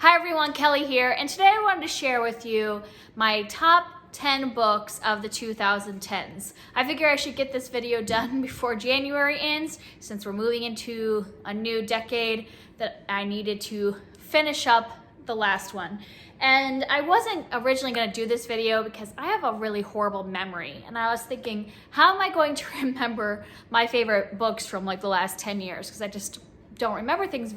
Hi everyone, Kelly here, and today I wanted to share with you my top 10 books of the 2010s. I figure I should get this video done before January ends, since we're moving into a new decade that I needed to finish up the last one. And I wasn't originally going to do this video because I have a really horrible memory, and I was thinking, how am I going to remember my favorite books from like the last 10 years? Because I just don't remember things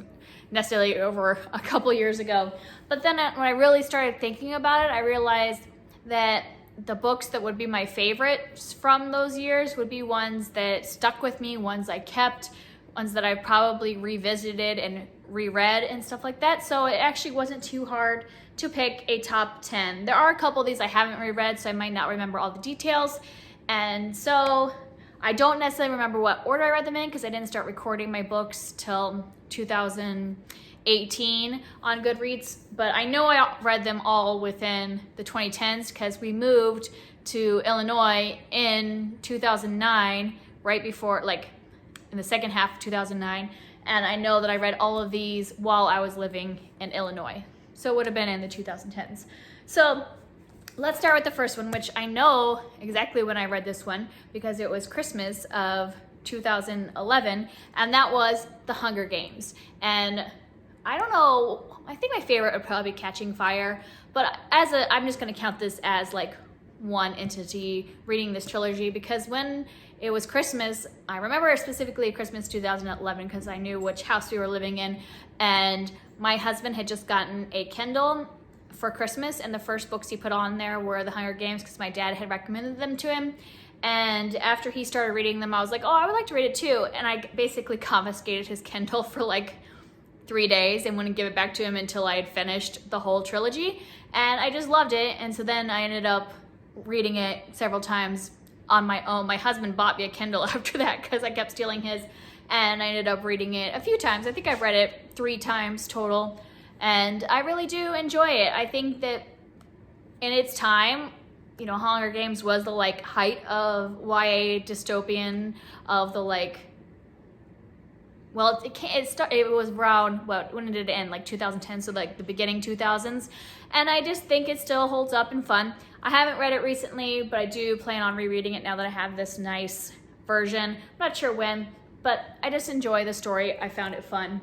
necessarily over a couple years ago. But then when I really started thinking about it, I realized that the books that would be my favorites from those years would be ones that stuck with me, ones I kept, ones that I probably revisited and reread and stuff like that. So it actually wasn't too hard to pick a top 10. There are a couple of these I haven't reread, so I might not remember all the details. And so I don't necessarily remember what order I read them in because I didn't start recording my books till 2018 on Goodreads, but I know I read them all within the 2010s because we moved to Illinois in 2009, right before, like in the second half of 2009, and I know that I read all of these while I was living in Illinois, so it would have been in the 2010s. So let's start with the first one, which I know exactly when I read this one because it was Christmas of 2011, and that was The Hunger Games. And I don't know, I think my favorite would probably be Catching Fire, but I'm just going to count this as like one entity reading this trilogy because when it was Christmas, I remember specifically Christmas 2011 because I knew which house we were living in, and my husband had just gotten a Kindle for Christmas, and the first books he put on there were The Hunger Games because my dad had recommended them to him. And after he started reading them, I was like, oh, I would like to read it too. And I basically confiscated his Kindle for like 3 days and wouldn't give it back to him until I had finished the whole trilogy. And I just loved it. And so then I ended up reading it several times on my own. My husband bought me a Kindle after that because I kept stealing his. And I ended up reading it a few times. I think I've read it 3 times total. And I really do enjoy it. I think that in its time, you know, Hunger Games was the like height of YA dystopian of the like, well, it was around, when did it end? Like 2010, so like the beginning 2000s. And I just think it still holds up and fun. I haven't read it recently, but I do plan on rereading it now that I have this nice version. I'm not sure when, but I just enjoy the story. I found it fun.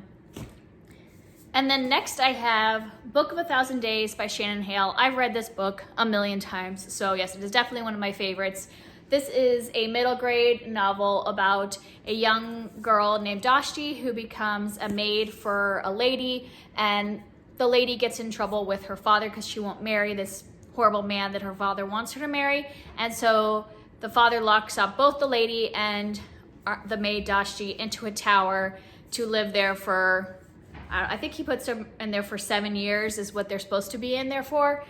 And then next I have Book of a Thousand Days by Shannon Hale. I've read this book a million times, so yes, it is definitely one of my favorites. This is a middle grade novel about a young girl named Dashti who becomes a maid for a lady, and the lady gets in trouble with her father because she won't marry this horrible man that her father wants her to marry. And so the father locks up both the lady and the maid Dashti into a tower to live there for, I think he puts them in there for 7 years is what they're supposed to be in there for,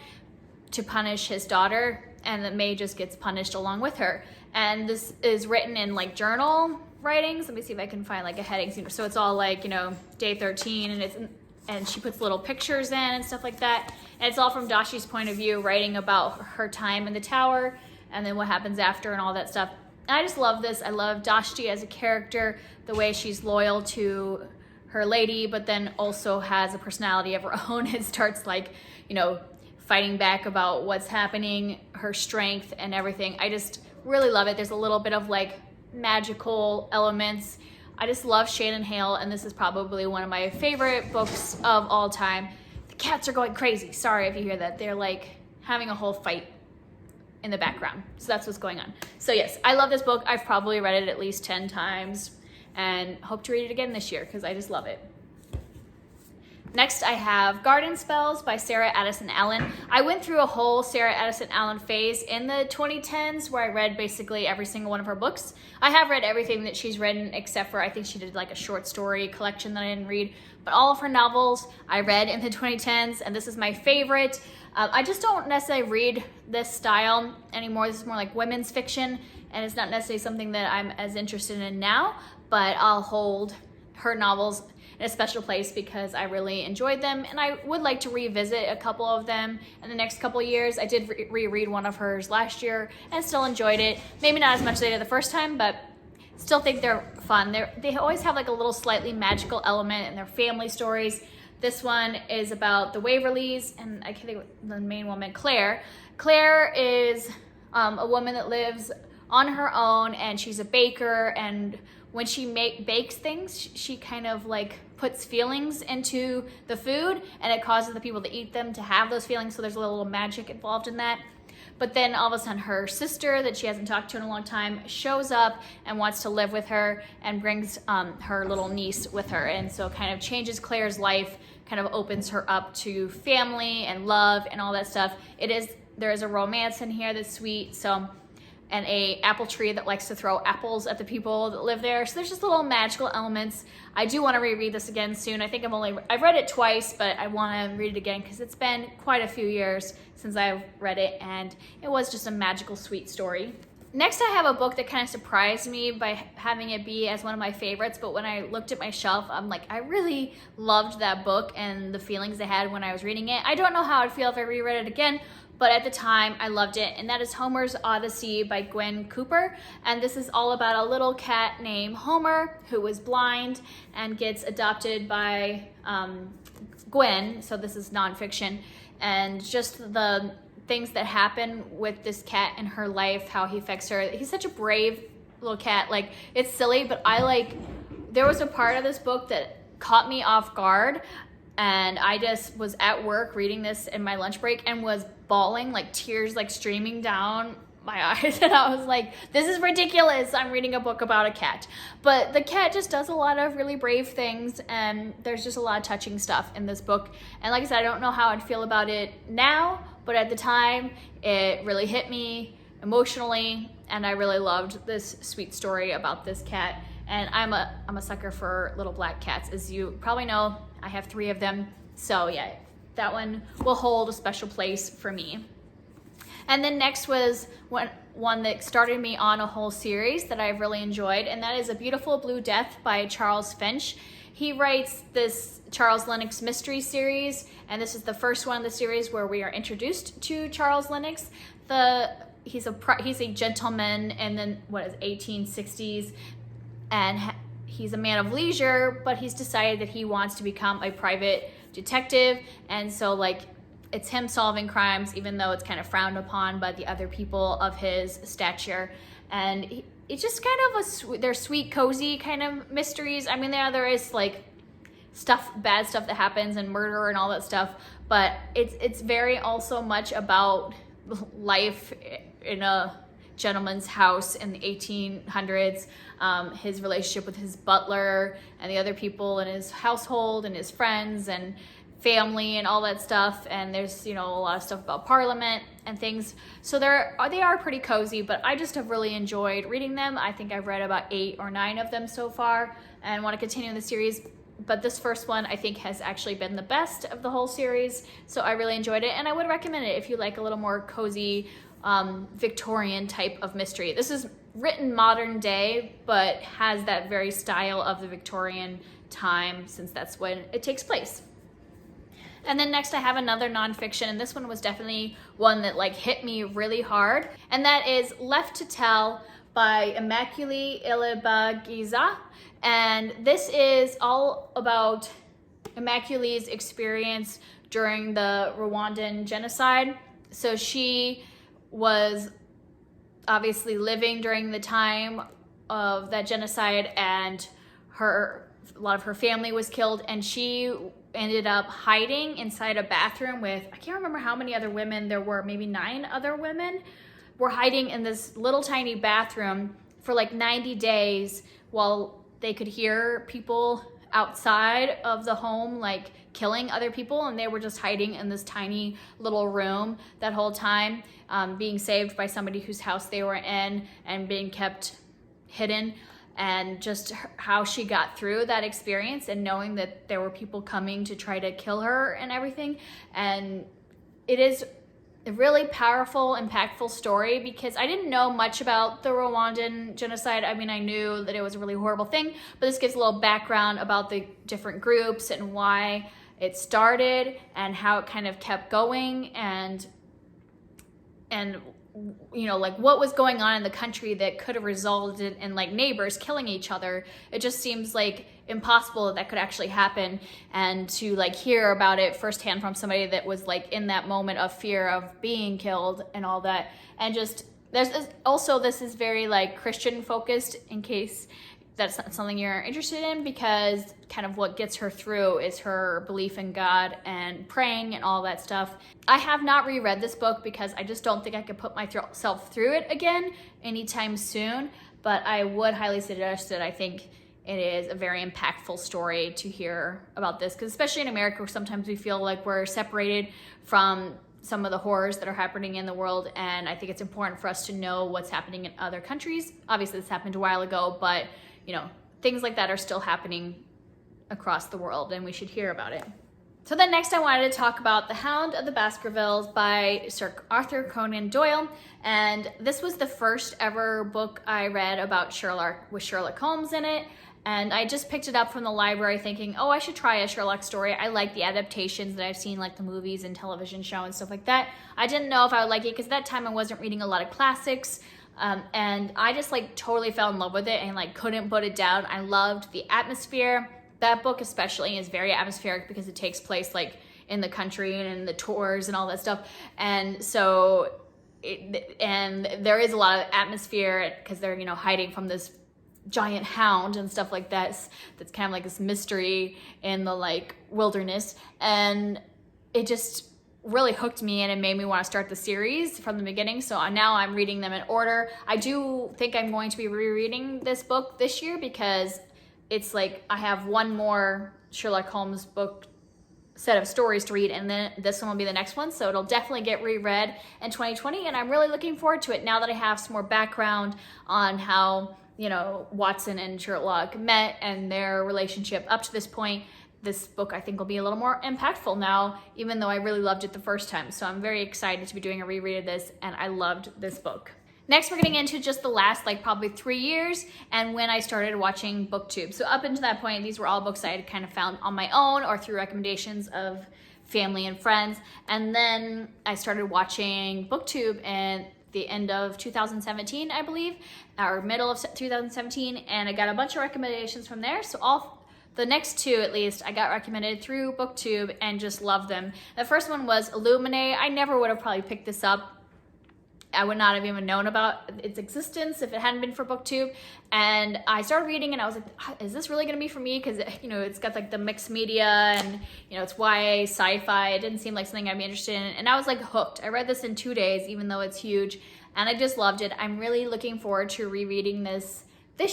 to punish his daughter, and the maid just gets punished along with her. And this is written in like journal writings. Let me see if I can find like a heading. So it's all like, you know, day 13, and she puts little pictures in and stuff like that. And it's all from Dashti's point of view, writing about her time in the tower and then what happens after and all that stuff. And I just love this. I love Dashti as a character, the way she's loyal to her lady, but then also has a personality of her own and starts like, you know, fighting back about what's happening, her strength and everything. I just really love it. There's a little bit of like magical elements. I just love Shannon Hale, and this is probably one of my favorite books of all time. The cats are going crazy. Sorry if you hear that. They're like having a whole fight in the background. So that's what's going on. So yes, I love this book. I've probably read it at least 10 times. And hope to read it again this year because I just love it. Next, I have Garden Spells by Sarah Addison Allen. I went through a whole Sarah Addison Allen phase in the 2010s where I read basically every single one of her books. I have read everything that she's written except for I think she did like a short story collection that I didn't read. But all of her novels I read in the 2010s, and this is my favorite. I just don't necessarily read this style anymore. This is more like women's fiction, and it's not necessarily something that I'm as interested in now, but I'll hold her novels in a special place because I really enjoyed them, and I would like to revisit a couple of them in the next couple of years. I did reread one of hers last year and still enjoyed it. Maybe not as much as I did the first time, but still think they're fun. They always have like a little slightly magical element in their family stories. This one is about the Waverleys, and I can't think of the main woman, Claire. Claire is a woman that lives on her own, and she's a baker, and when she bakes things, she kind of like puts feelings into the food, and it causes the people that eat them to have those feelings, so there's a little magic involved in that. But then all of a sudden her sister that she hasn't talked to in a long time shows up and wants to live with her and brings her little niece with her, and so kind of changes Claire's life, kind of opens her up to family and love and all that stuff. There is a romance in here that's sweet, so, and a apple tree that likes to throw apples at the people that live there. So there's just little magical elements. I do want to reread this again soon. I think I've read it twice, but I want to read it again because it's been quite a few years since I've read it, and it was just a magical, sweet story. Next, I have a book that kind of surprised me by having it be as one of my favorites, but when I looked at my shelf, I'm like, I really loved that book and the feelings I had when I was reading it. I don't know how I'd feel if I reread it again, but at the time I loved it, and that is Homer's Odyssey by Gwen Cooper. And this is all about a little cat named Homer who was blind and gets adopted by Gwen, so this is nonfiction, and just the things that happen with this cat in her life, how he affects her. He's such a brave little cat. Like, it's silly, but there was a part of this book that caught me off guard, and I just was at work reading this in my lunch break and was bawling, like tears like streaming down my eyes, and I was like, this is ridiculous, I'm reading a book about a cat. But the cat just does a lot of really brave things, and there's just a lot of touching stuff in this book. And like I said, I don't know how I'd feel about it now, but at the time it really hit me emotionally, and I really loved this sweet story about this cat. And I'm a sucker for little black cats. As you probably know, I have 3 of them, so yeah, that one will hold a special place for me. And then next was one that started me on a whole series that I've really enjoyed, and that is A Beautiful Blue Death by Charles Finch. He writes this Charles Lennox mystery series, and this is the first one of the series where we are introduced to Charles Lennox. He's a gentleman in the 1860s, and he's a man of leisure, but he's decided that he wants to become a private detective, and so like it's him solving crimes, even though it's kind of frowned upon by the other people of his stature. And it's just kind of they're sweet, cozy kind of mysteries. I mean, there is like bad stuff that happens and murder and all that stuff, but it's very also much about life in a gentleman's house in the 1800s, his relationship with his butler and the other people in his household and his friends and family and all that stuff. And there's, a lot of stuff about Parliament and things. So they are pretty cozy, but I just have really enjoyed reading them. I think I've read about 8 or 9 of them so far and want to continue the series. But this first one I think has actually been the best of the whole series. So I really enjoyed it, and I would recommend it if you like a little more cozy Victorian type of mystery. This is written modern day, but has that very style of the Victorian time, since that's when it takes place. And then next I have another nonfiction, and this one was definitely one that like hit me really hard, and that is Left to Tell by Immaculée Ilibagiza. And this is all about Immaculee's experience during the Rwandan genocide. So she was obviously living during the time of that genocide, and a lot of her family was killed, and she ended up hiding inside a bathroom with, I can't remember how many other women there were, maybe 9 other women were hiding in this little tiny bathroom for like 90 days while they could hear people outside of the home like killing other people, and they were just hiding in this tiny little room that whole time, being saved by somebody whose house they were in and being kept hidden. And just how she got through that experience, and knowing that there were people coming to try to kill her and everything. And it is a really powerful, impactful story, because I didn't know much about the Rwandan genocide. I mean, I knew that it was a really horrible thing, but this gives a little background about the different groups and why it started and how it kind of kept going, and like what was going on in the country that could have resulted in like neighbors killing each other. It just seems like impossible that could actually happen, and to like hear about it firsthand from somebody that was like in that moment of fear of being killed and all that. And just this is very like Christian focused, in case that's not something you're interested in, because kind of what gets her through is her belief in God and praying and all that stuff. I have not reread this book because I just don't think I could put myself through it again anytime soon, but I would highly suggest it. I think it is a very impactful story to hear about this, because especially in America, where sometimes we feel like we're separated from some of the horrors that are happening in the world, and I think it's important for us to know what's happening in other countries. Obviously this happened a while ago, but you know, things like that are still happening across the world, and we should hear about it. So then next I wanted to talk about The Hound of the Baskervilles by Sir Arthur Conan Doyle. And this was the first ever book I read about Sherlock, with Sherlock Holmes in it. And I just picked it up from the library thinking, oh, I should try a Sherlock story. I like the adaptations that I've seen, like the movies and television show and stuff like that. I didn't know if I would like it because at that time I wasn't reading a lot of classics. And I just like totally fell in love with it and like couldn't put it down. I loved the atmosphere. That book especially is very atmospheric because it takes place like in the country and in the tours and all that stuff. And so, and there is a lot of atmosphere because they're, you know, hiding from this giant hound and stuff like that. That's kind of like this mystery in the like wilderness. And it just really hooked me, and it made me want to start the series from the beginning. So now I'm reading them in order. I do think I'm going to be rereading this book this year because it's like I have one more Sherlock Holmes book set of stories to read, and then this one will be the next one. So it'll definitely get reread in 2020, and I'm really looking forward to it now that I have some more background on how, you know, Watson and Sherlock met and their relationship up to this point. This book I think will be a little more impactful now, even though I really loved it the first time. So I'm very excited to be doing a reread of this, and I loved this book. Next, we're getting into just the last like probably 3 years and when I started watching BookTube. So up until that point, these were all books I had kind of found on my own or through recommendations of family and friends. And then I started watching BookTube in the end of 2017, I believe, or middle of 2017, and I got a bunch of recommendations from there. So the next two, at least, I got recommended through BookTube and just loved them. The first one was Illuminate. I never would have probably picked this up. I would not have even known about its existence if it hadn't been for BookTube. And I started reading and I was like, is this really gonna be for me? Because, you know, it's got like the mixed media and, you know, it's YA, sci-fi. It didn't seem like something I'd be interested in. And I was like hooked. I read this in 2 days, even though it's huge. And I just loved it. I'm really looking forward to rereading this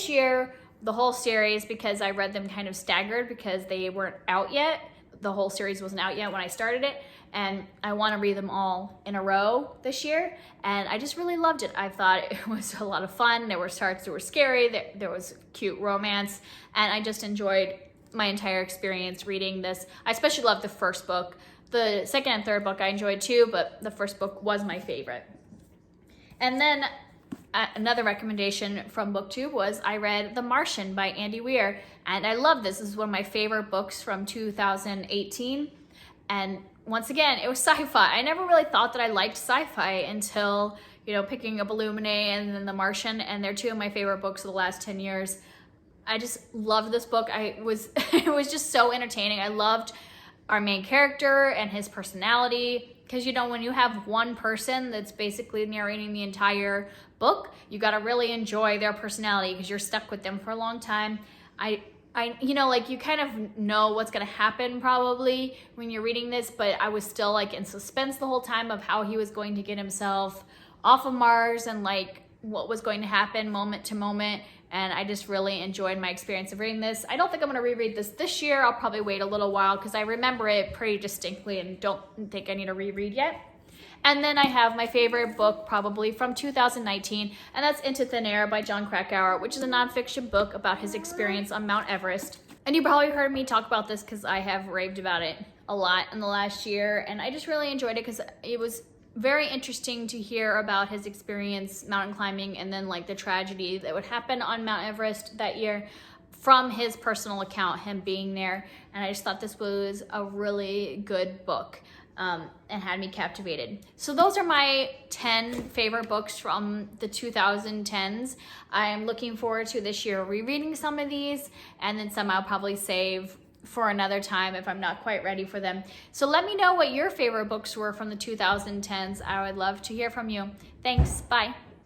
year, the whole series, because I read them kind of staggered because they weren't out yet. The whole series wasn't out yet when I started it, and I want to read them all in a row this year, and I just really loved it. I thought it was a lot of fun. There were parts that were scary, there was cute romance, and I just enjoyed my entire experience reading this. I especially loved the first book. The second and third book I enjoyed too, but the first book was my favorite. And then another recommendation from BookTube was I read The Martian by Andy Weir, and I love this. This is one of my favorite books from 2018, and once again, it was sci-fi. I never really thought that I liked sci-fi until, you know, picking up Illuminate and then The Martian, and they're two of my favorite books of the last 10 years. I just loved this book. It was just so entertaining. I loved our main character and his personality, because, you know, when you have one person that's basically narrating the entire book, you got to really enjoy their personality because you're stuck with them for a long time. You know, like you kind of know what's going to happen probably when you're reading this, but I was still like in suspense the whole time of how he was going to get himself off of Mars and like what was going to happen moment to moment. And I just really enjoyed my experience of reading this. I don't think I'm going to reread this year. I'll probably wait a little while because I remember it pretty distinctly and don't think I need to reread yet. And then I have my favorite book probably from 2019, and that's Into Thin Air by Jon Krakauer, which is a nonfiction book about his experience on Mount Everest. And you probably heard me talk about this because I have raved about it a lot in the last year, and I just really enjoyed it because it was very interesting to hear about his experience mountain climbing and then like the tragedy that would happen on Mount Everest that year from his personal account, him being there. And I just thought this was a really good book. and had me captivated. So those are my 10 favorite books from the 2010s. I am looking forward to this year rereading some of these, and then some I'll probably save for another time if I'm not quite ready for them. So let me know what your favorite books were from the 2010s. I would love to hear from you. Thanks. Bye.